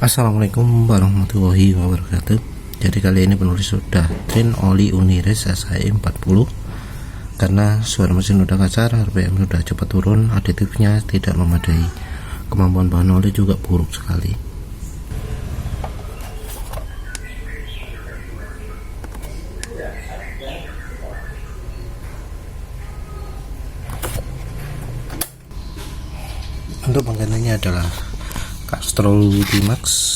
Assalamualaikum warahmatullahi wabarakatuh. Jadi kali ini penulis sudah trim oli Unires SAE 40 karena suara mesin udah kasar, RPM sudah cepat turun, aditifnya tidak memadai, kemampuan bahan oli juga buruk sekali. Untuk penggantinya adalah Castrol Ultimax.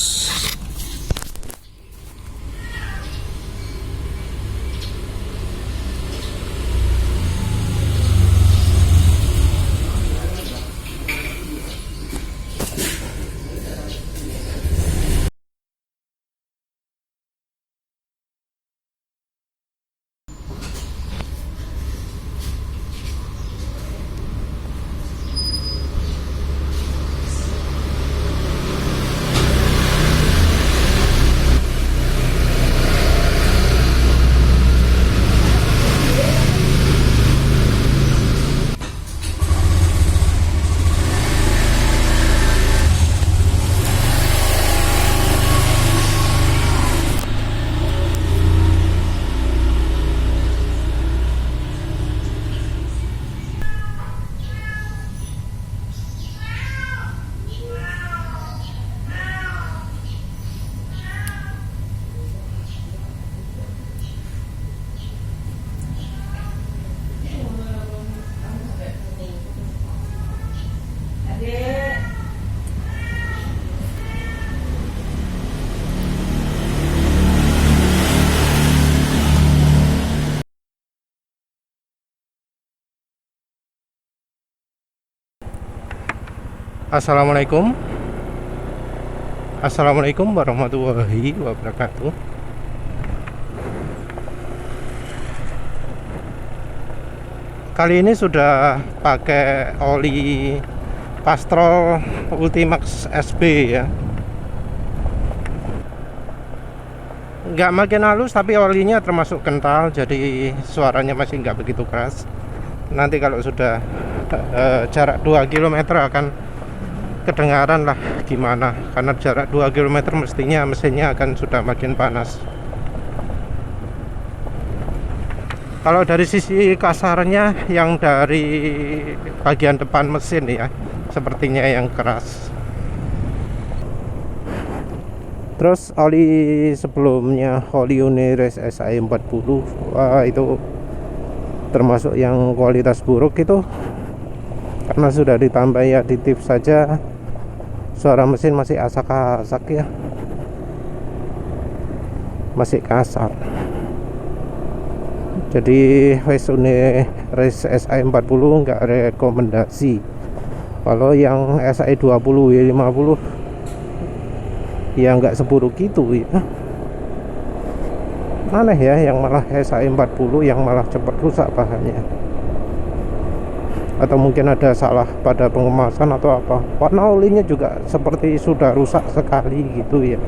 Assalamualaikum warahmatullahi wabarakatuh. Kali ini sudah pakai oli Castrol Ultimax SB ya. Nggak makin halus tapi olinya termasuk kental, jadi suaranya masih nggak begitu keras. Nanti kalau sudah jarak 2 km akan kedengaran lah gimana, karena jarak 2 km mestinya mesinnya akan sudah makin panas. Kalau dari sisi kasarnya, yang dari bagian depan mesin ya, sepertinya yang keras. Terus oli sebelumnya, oli Unires SAE 40, wah itu termasuk yang kualitas buruk itu, karena sudah ditambahi aditif saja suara mesin masih asak-asak ya, masih kasar. Jadi Unires SAE 40 enggak rekomendasi. Kalau yang SAE 20 ya 50 ya enggak seburuk itu ya. Aneh ya, yang malah SAE 40 yang malah cepat rusak bahannya. Atau mungkin ada salah pada pengemasan atau apa. Warna olinya juga seperti sudah rusak sekali gitu ya.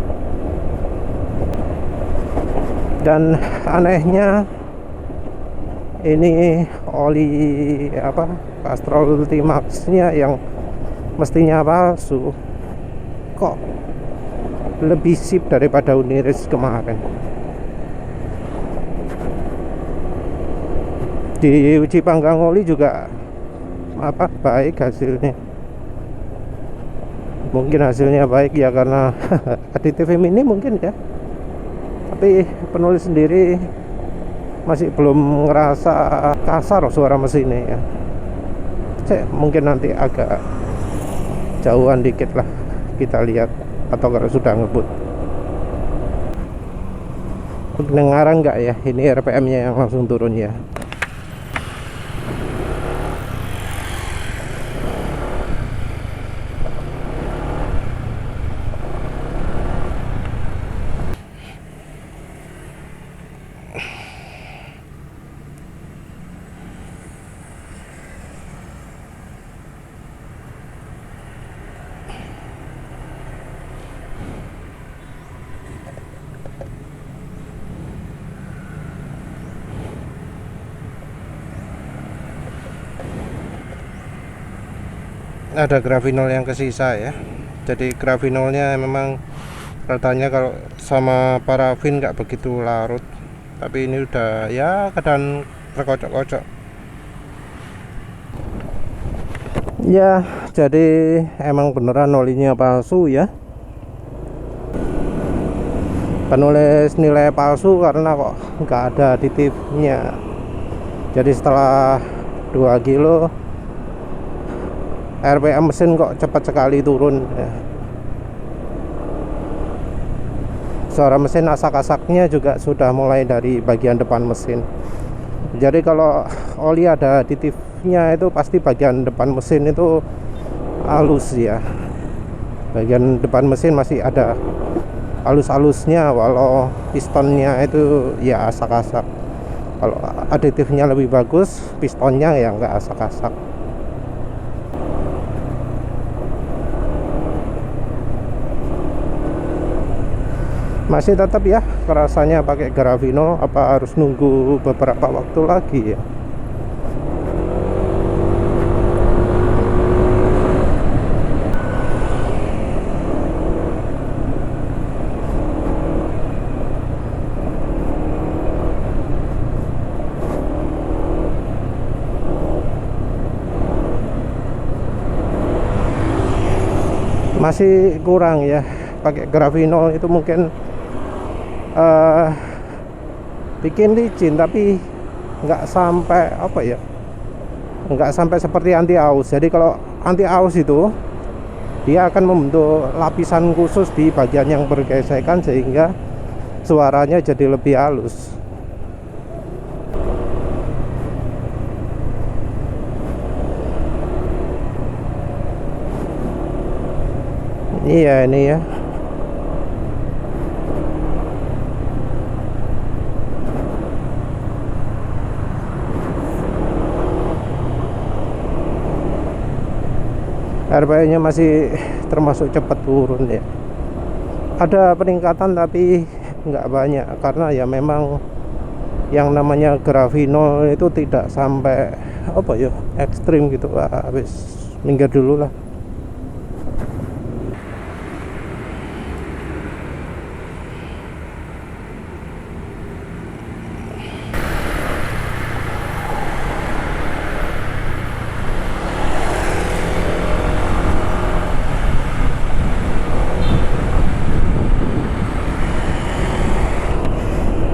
Dan anehnya ini oli Castrol Ultimax-nya yang mestinya palsu kok lebih sip daripada Unires kemarin. Di uji panggang oli juga baik hasilnya. Mungkin hasilnya baik ya karena aditif ini mungkin ya, tapi penulis sendiri masih belum ngerasa kasar suara mesinnya ya. Mungkin nanti agak jauhan dikit lah kita lihat, atau kalau sudah ngebut. Kedengaran nggak ya ini RPM nya yang langsung turun ya. Ada grafinol yang kesisa ya. Jadi grafinolnya memang Ratanya kalau sama parafin nggak begitu larut, tapi ini udah ya keadaan terkocok-kocok. Ya, jadi emang beneran olinya palsu ya. Penulis nilai palsu karena kok nggak ada aditifnya. Jadi setelah 2 kilo RPM mesin kok cepat sekali turun ya. Suara mesin asak-asaknya juga sudah mulai dari bagian depan mesin. Jadi kalau oli ada aditifnya itu pasti bagian depan mesin itu halus ya. Bagian depan mesin masih ada halus-halusnya, walau pistonnya itu ya asak-asak. Kalau aditifnya lebih bagus, pistonnya ya nggak asak-asak. Masih tetap ya kerasanya pakai Gravino. Apa harus nunggu beberapa waktu lagi ya? Masih kurang ya pakai Gravino itu, mungkin bikin licin tapi nggak sampai apa ya, nggak sampai seperti anti aus. Jadi kalau anti aus itu dia akan membentuk lapisan khusus di bagian yang bergesekan sehingga suaranya jadi lebih halus. Iya ini ya. RPM-nya masih termasuk cepat turun ya. Ada peningkatan tapi nggak banyak karena ya memang yang namanya Gravino itu tidak sampai apa ya ekstrim gitu. Habis minggir dulu lah.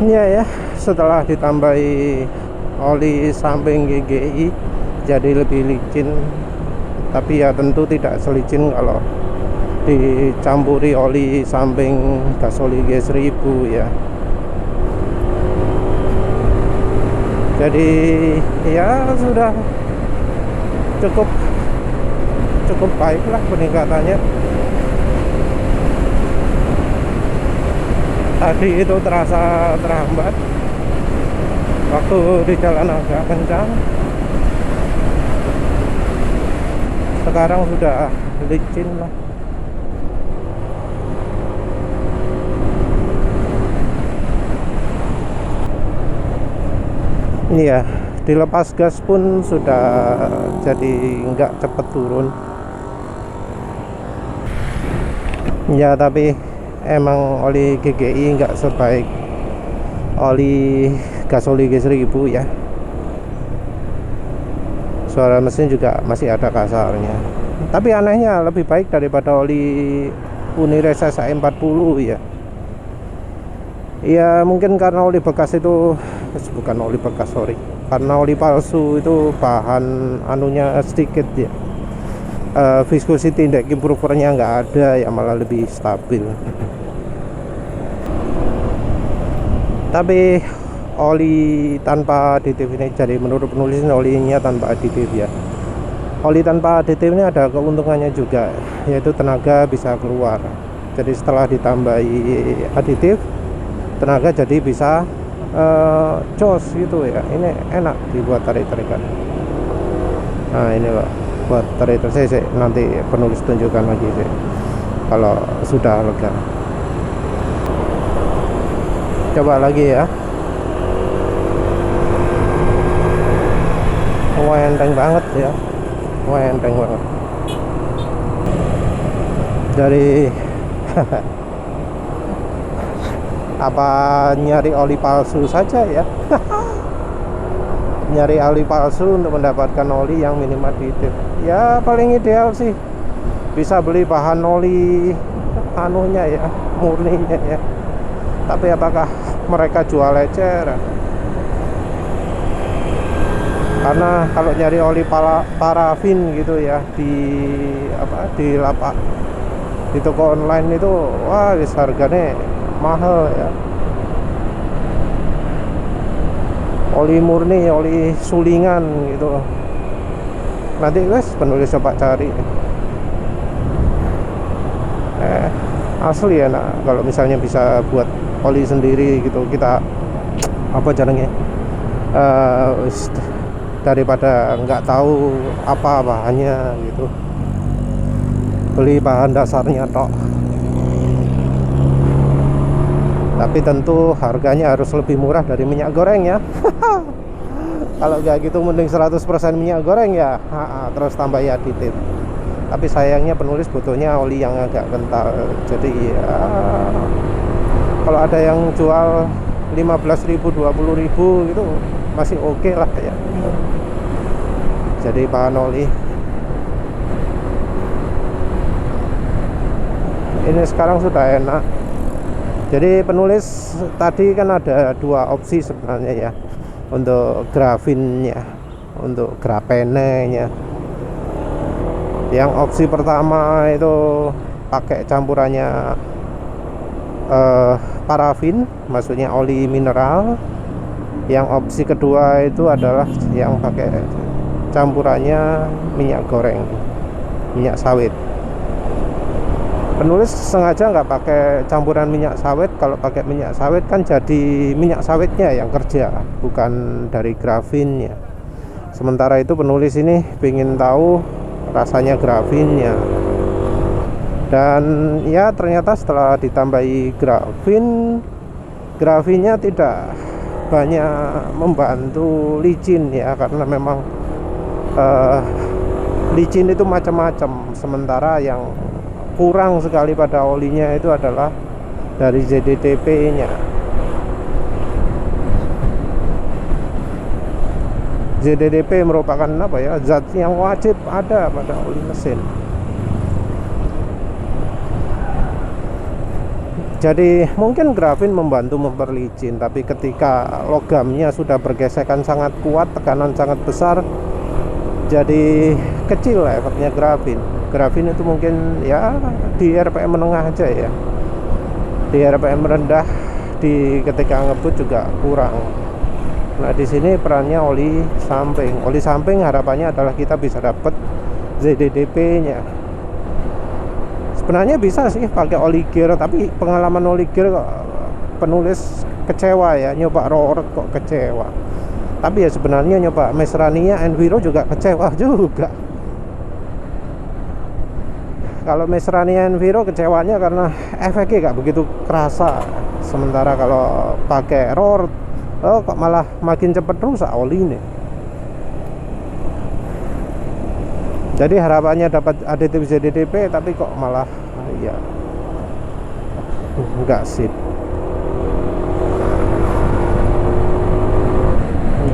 Iya ya, setelah ditambahi oli samping GGI jadi lebih licin, tapi ya tentu tidak selicin kalau dicampuri oli samping Gasoli G1000 ya. Jadi ya sudah cukup baik lah peningkatannya. Tadi itu terasa terhambat waktu di jalan agak kencang, sekarang sudah licin lah. Iya, dilepas gas pun sudah jadi nggak cepet turun ya, tapi emang oli GGI nggak sebaik oli Gasoli G1000 ya. Suara mesin juga masih ada kasarnya, tapi anehnya lebih baik daripada oli Unires SAE40 ya. Ya mungkin karena oli bekas itu, bukan oli bekas, sorry, karena oli palsu itu bahan anunya sedikit ya. Viscosity index improvernya nggak ada ya, malah lebih stabil. Tapi oli tanpa aditif ini, jadi menurut penulis olinya tanpa aditif ya. Oli tanpa aditif ini ada keuntungannya juga, yaitu tenaga bisa keluar. Jadi setelah ditambahi aditif, tenaga jadi bisa jos gitu ya. Ini enak dibuat tarik-tarikan. Nah ini loh, buat tarik saya nanti penulis tunjukkan lagi sih kalau sudah lega. Coba lagi ya. Wah enteng banget ya, wah enteng banget. Dari Apa nyari oli palsu saja ya? Nyari oli palsu untuk mendapatkan oli yang minim aditif. Ya paling ideal sih bisa beli bahan oli anunya ya, murninya ya. Tapi apakah mereka jual eceran? Karena kalau nyari oli parafin gitu ya di lapak di toko online itu, wah harganya mahal ya. Oli murni, oli sulingan gitu. Nanti guys penulis coba cari. Asli ya, nah kalau misalnya bisa buat oli sendiri gitu, kita apa caranya, daripada nggak tahu apa bahannya gitu, beli bahan dasarnya tok. Tapi tentu harganya harus lebih murah dari minyak goreng ya. Kalau nggak gitu mending 100% minyak goreng ya, terus tambah aditif. Tapi sayangnya penulis butuhnya oli yang agak kental. Jadi ya kalau ada yang jual 15.000 20.000 gitu masih oke lah ya. Jadi bahan oli ini sekarang sudah enak. Jadi penulis tadi kan ada dua opsi sebenarnya ya, untuk grafinnya, untuk grapennya. Yang opsi pertama itu pakai campurannya parafin, maksudnya oli mineral. Yang opsi kedua itu adalah yang pakai campurannya minyak goreng, minyak sawit. Penulis sengaja nggak pakai campuran minyak sawit. Kalau pakai minyak sawit kan jadi minyak sawitnya yang kerja, bukan dari grafinnya. Sementara itu penulis ini ingin tahu rasanya grafinnya. Dan ya ternyata setelah ditambahi grafinnya tidak banyak membantu licin ya, karena memang licin itu macam-macam. Sementara yang kurang sekali pada olinya itu adalah dari ZDTP-nya. ZDTP merupakan apa ya, zat yang wajib ada pada oli mesin. Jadi mungkin grafin membantu memperlicin, tapi ketika logamnya sudah bergesekan sangat kuat, tekanan sangat besar, jadi kecil lah efeknya grafin. Grafin itu mungkin ya di RPM menengah aja ya. Di RPM rendah ketika ngebut juga kurang. Nah di sini perannya oli samping. Oli samping harapannya adalah kita bisa dapat ZDTP-nya. Sebenarnya bisa sih pakai oli gear, tapi pengalaman oli gear kok penulis kecewa ya. Nyoba roar kok kecewa. Tapi ya sebenarnya nyoba Mesrania Enviro juga kecewa juga. Kalau Mesrania Enviro kecewanya karena efeknya gak begitu kerasa. Sementara kalau pakai roar, kok malah makin cepet rusak oli ini. Jadi harapannya dapat aditif ZDTP, tapi kok malah ya nggak sip.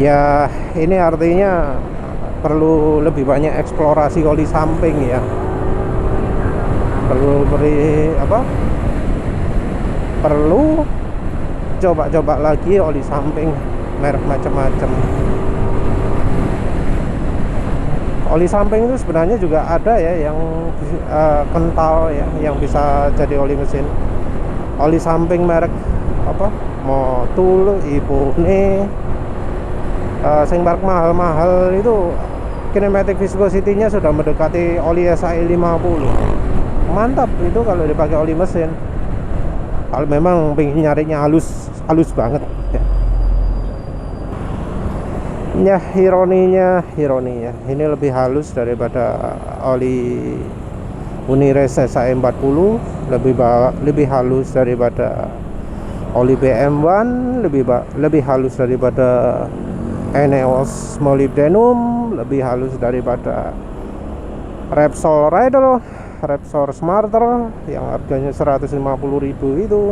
Ya ini artinya perlu lebih banyak eksplorasi oli samping ya. Perlu coba-coba lagi oli samping merek macam-macam. Oli samping itu sebenarnya juga ada ya yang kental ya, yang bisa jadi oli mesin. Oli samping merek apa? Motul, Ibune, sing merek mahal-mahal itu kinematic viscosity-nya sudah mendekati oli SAE 50. Mantap itu kalau dipakai oli mesin. Kalau memang pengen nyarinya halus banget ya. Ya ironinya ini lebih halus daripada oli Unires SAE 40, lebih halus daripada oli BM1, lebih halus daripada Eneos molybdenum, lebih halus daripada Repsol Rider, Repsol Smarter yang harganya 150.000 itu.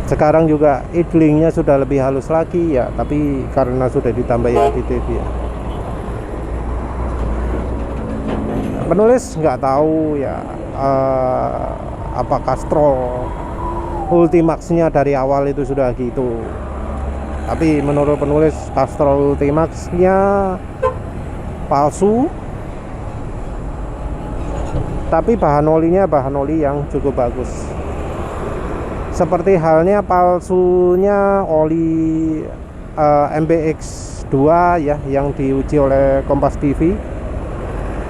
Sekarang juga idlingnya sudah lebih halus lagi ya, tapi karena sudah ditambah aditif ya. Penulis nggak tahu ya apa Castrol Ultimax-nya dari awal itu sudah gitu. Tapi menurut penulis Castrol Ultimax-nya palsu. Tapi bahan oli yang cukup bagus. Seperti halnya palsunya oli MBX2 ya, yang diuji oleh Kompas TV.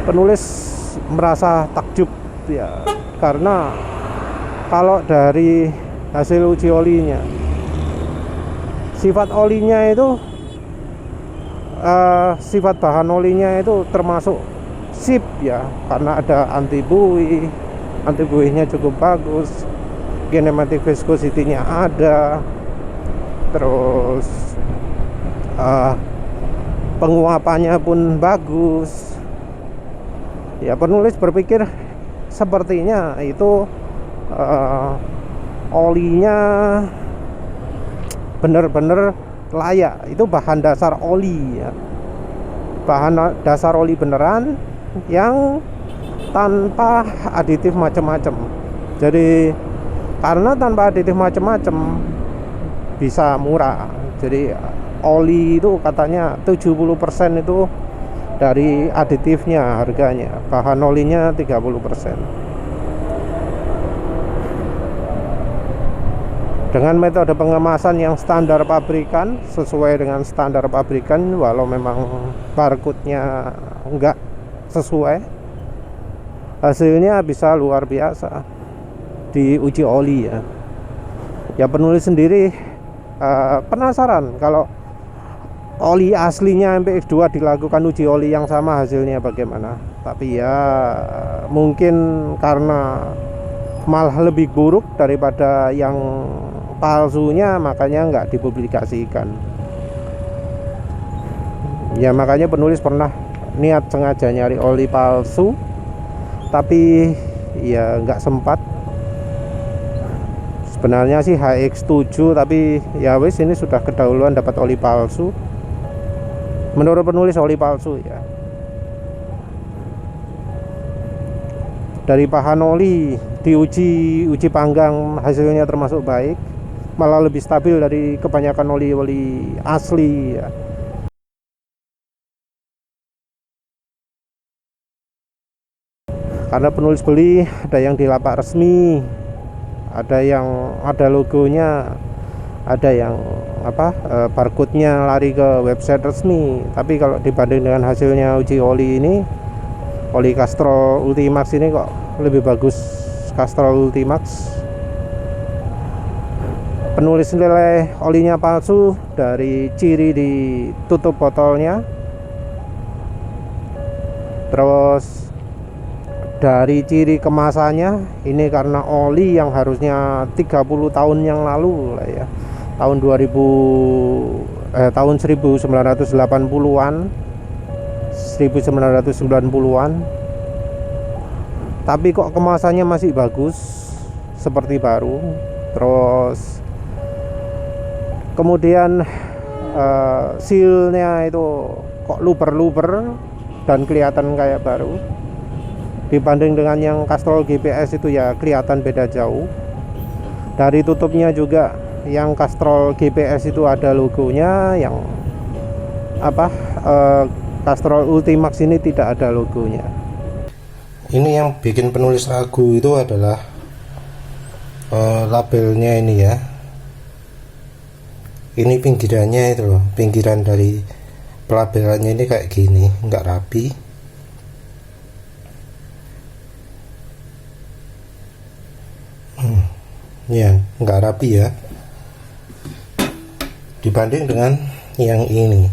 Penulis merasa takjub ya, karena kalau dari hasil uji olinya, sifat olinya itu sifat bahan olinya itu termasuk sip ya, karena ada anti buihnya cukup bagus, kinematic viscosity-nya ada, terus penguapannya pun bagus ya. Penulis berpikir sepertinya itu olinya bener-bener layak, itu bahan dasar oli ya, bahan dasar oli beneran yang tanpa aditif macam-macam. Jadi karena tanpa aditif macam-macam bisa murah. Jadi oli itu katanya 70% itu dari aditifnya harganya, bahan olinya 30%. Dengan metode pengemasan yang standar pabrikan, sesuai dengan standar pabrikan, walau memang barcode-nya enggak sesuai, hasilnya bisa luar biasa di uji oli ya. Ya penulis sendiri penasaran kalau oli aslinya MPX2 dilakukan uji oli yang sama hasilnya bagaimana. Tapi ya mungkin karena malah lebih buruk daripada yang palsunya, makanya nggak dipublikasikan ya. Makanya penulis pernah niat sengaja nyari oli palsu, tapi ya nggak sempat. Sebenarnya sih HX7, tapi ya wis, ini sudah kedahuluan dapat oli palsu. Menurut penulis oli palsu ya. Dari bahan oli diuji panggang, hasilnya termasuk baik, malah lebih stabil dari kebanyakan oli-oli asli ya. Karena penulis beli ada yang di lapak resmi, ada yang ada logonya, ada yang barcode-nya lari ke website resmi. Tapi kalau dibanding dengan hasilnya uji oli ini, oli Castrol Ultimax ini kok lebih bagus Castrol Ultimax. Penulis nilai olinya palsu dari ciri di tutup botolnya, terus dari ciri kemasannya. Ini karena oli yang harusnya 30 tahun yang lalu lah ya, tahun 1980-an, 1990-an, tapi kok kemasannya masih bagus seperti baru. Terus kemudian sealnya itu kok luber-luber dan kelihatan kayak baru. Dibanding dengan yang Castrol GPS itu ya kelihatan beda jauh. Dari tutupnya juga, yang Castrol GPS itu ada logonya, yang Castrol Ultimax ini tidak ada logonya. Ini yang bikin penulis ragu itu adalah labelnya ini ya. Ini pinggirannya itu loh, pinggiran dari pelabelannya ini kayak gini, nggak rapi. Ya, nggak rapi ya, dibanding dengan yang ini.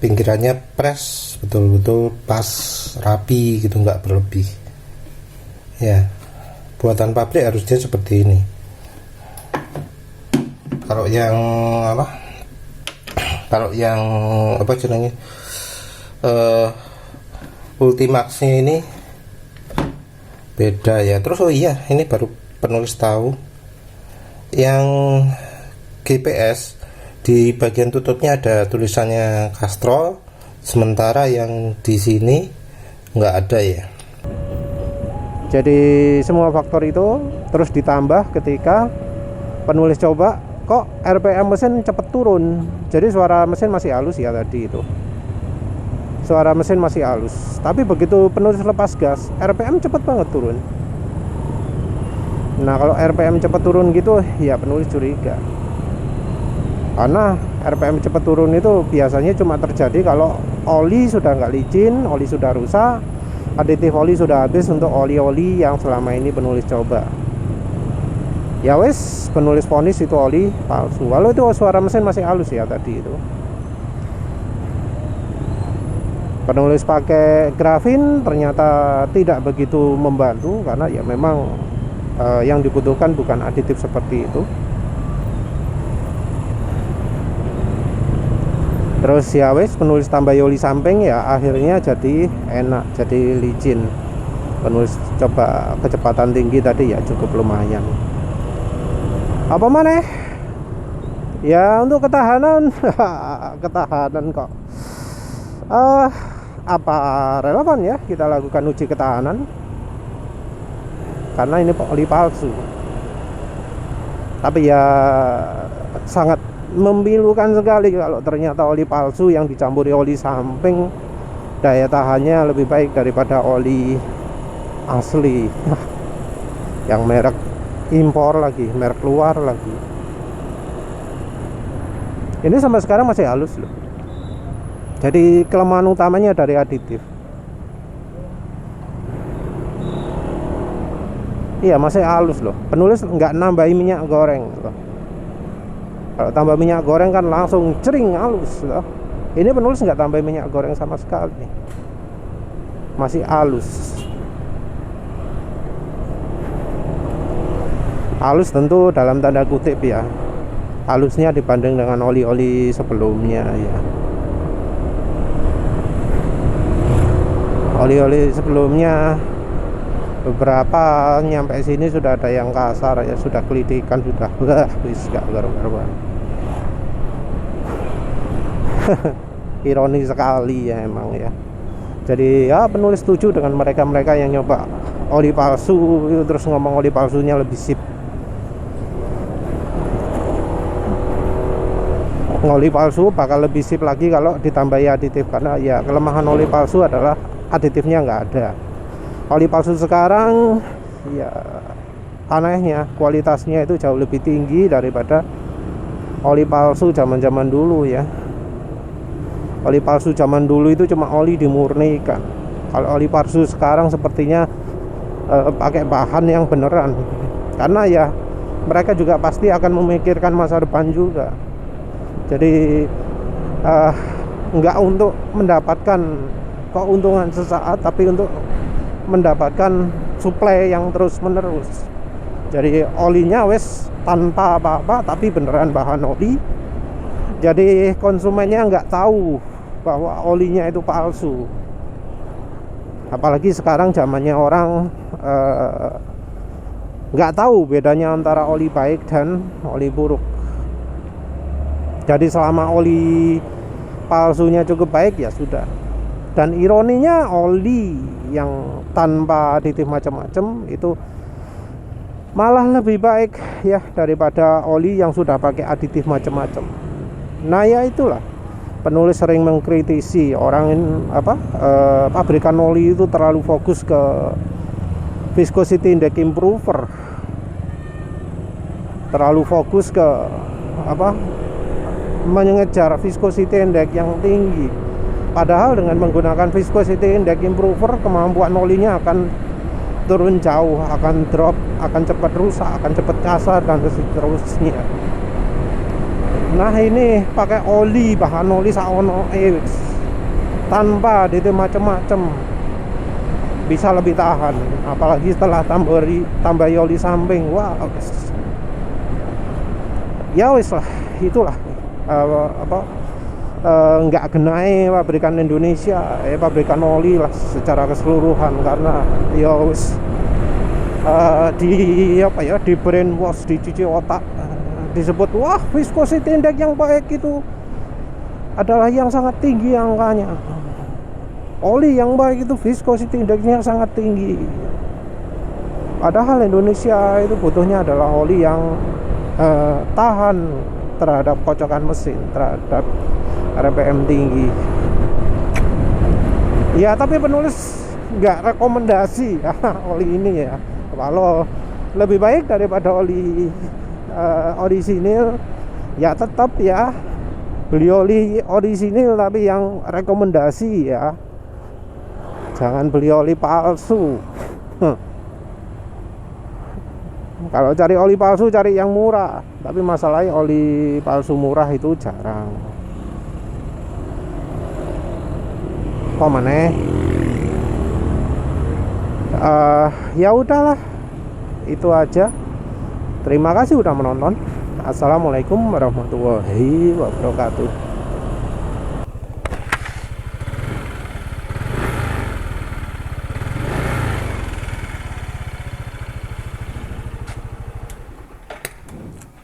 Pinggirannya press betul-betul pas, rapi gitu, nggak berlebih ya. Buatan pabrik harusnya seperti ini. Kalau yang apa jenenge Ultimax-nya ini beda ya. Terus oh iya, ini baru penulis tahu yang GPS di bagian tutupnya ada tulisannya Castrol, sementara yang di sini nggak ada ya. Jadi semua faktor itu terus ditambah ketika penulis coba, kok RPM mesin cepet turun. Jadi suara mesin masih halus ya tadi itu. Suara mesin masih halus. Tapi begitu penulis lepas gas, RPM cepet banget turun. Nah kalau RPM cepet turun gitu, ya penulis curiga. Karena RPM cepet turun itu biasanya cuma terjadi kalau oli sudah nggak licin, oli sudah rusak, aditif oli sudah habis untuk oli-oli yang selama ini penulis coba. Ya wes, penulis vonis itu oli palsu. Walau itu suara mesin masih halus ya tadi itu. Penulis pakai grafin ternyata tidak begitu membantu, karena ya memang yang dibutuhkan bukan aditif seperti itu. Terus ya wes, penulis tambah oli samping ya akhirnya jadi enak, jadi licin. Penulis coba kecepatan tinggi tadi ya cukup lumayan. Apa mana? Ya untuk ketahanan ketahanan kok. Apa relevan ya kita lakukan uji ketahanan? Karena ini oli palsu. Tapi ya sangat memilukan sekali kalau ternyata oli palsu yang dicampuri oli samping daya tahannya lebih baik daripada oli asli yang merek impor lagi, merek luar lagi. Ini sampai sekarang masih halus loh. Jadi kelemahan utamanya dari aditif. Iya masih halus loh. Penulis nggak nambahin minyak goreng loh. Kalau tambah minyak goreng kan langsung cering halus loh. Ini penulis nggak tambah minyak goreng sama sekali, masih halus. Halus tentu dalam tanda kutip ya, halusnya dibanding dengan oli-oli sebelumnya ya. Oli-oli sebelumnya beberapa nyampe sini sudah ada yang kasar ya, sudah kelidikan, sudah wis gak karuan. Ironi sekali ya emang ya. Jadi ya penulis setuju dengan mereka-mereka yang nyoba oli palsu itu, terus ngomong oli palsunya lebih sip. Oli palsu bakal lebih sip lagi kalau ditambahi aditif, karena ya kelemahan oli palsu adalah aditifnya nggak ada. Oli palsu sekarang ya anehnya kualitasnya itu jauh lebih tinggi daripada oli palsu zaman-zaman dulu ya. Oli palsu zaman dulu itu cuma oli dimurnikan. Kalau oli palsu sekarang sepertinya pakai bahan yang beneran. Karena ya mereka juga pasti akan memikirkan masa depan juga. Jadi nggak untuk mendapatkan keuntungan sesaat, tapi untuk mendapatkan suplai yang terus menerus. Jadi olinya wes tanpa apa-apa, tapi beneran bahan oli. Jadi konsumennya nggak tahu bahwa olinya itu palsu. Apalagi sekarang zamannya orang nggak tahu bedanya antara oli baik dan oli buruk. Jadi selama oli palsunya cukup baik ya sudah. Dan ironinya oli yang tanpa aditif macam-macam itu malah lebih baik ya daripada oli yang sudah pakai aditif macam-macam. Nah ya itulah, penulis sering mengkritisi orang pabrikan oli itu terlalu fokus ke viscosity index improver, terlalu fokus ke mengejar viscosity index yang tinggi. Padahal dengan menggunakan viscosity index improver, kemampuan olinya akan turun jauh, akan drop, akan cepat rusak, akan cepat kasar, dan seterusnya. Nah ini pakai oli, bahan oli saono tanpa aditif macam-macam bisa lebih tahan, apalagi setelah tambah oli samping. Wah ya wis lah, itulah nggak genai pabrikan Indonesia, pabrikan oli lah secara keseluruhan, karena ya wis di apa ya, di brainwash, dicuci otak, disebut wah viscosity index yang baik itu adalah yang sangat tinggi angkanya. Oli yang baik itu viscosity indexnya sangat tinggi. Padahal Indonesia itu butuhnya adalah oli yang tahan terhadap kocokan mesin, terhadap RPM tinggi. Ya tapi penulis nggak rekomendasi oli ini ya. Kalau lebih baik daripada oli orisinil, ya tetap ya beli oli orisinil tapi yang rekomendasi ya. Jangan beli oli palsu. Kalau cari oli palsu cari yang murah. Tapi masalahnya oli palsu murah itu jarang. Kok maneh? Ya udahlah. Itu aja. Terima kasih udah menonton. Assalamualaikum warahmatullahi wabarakatuh.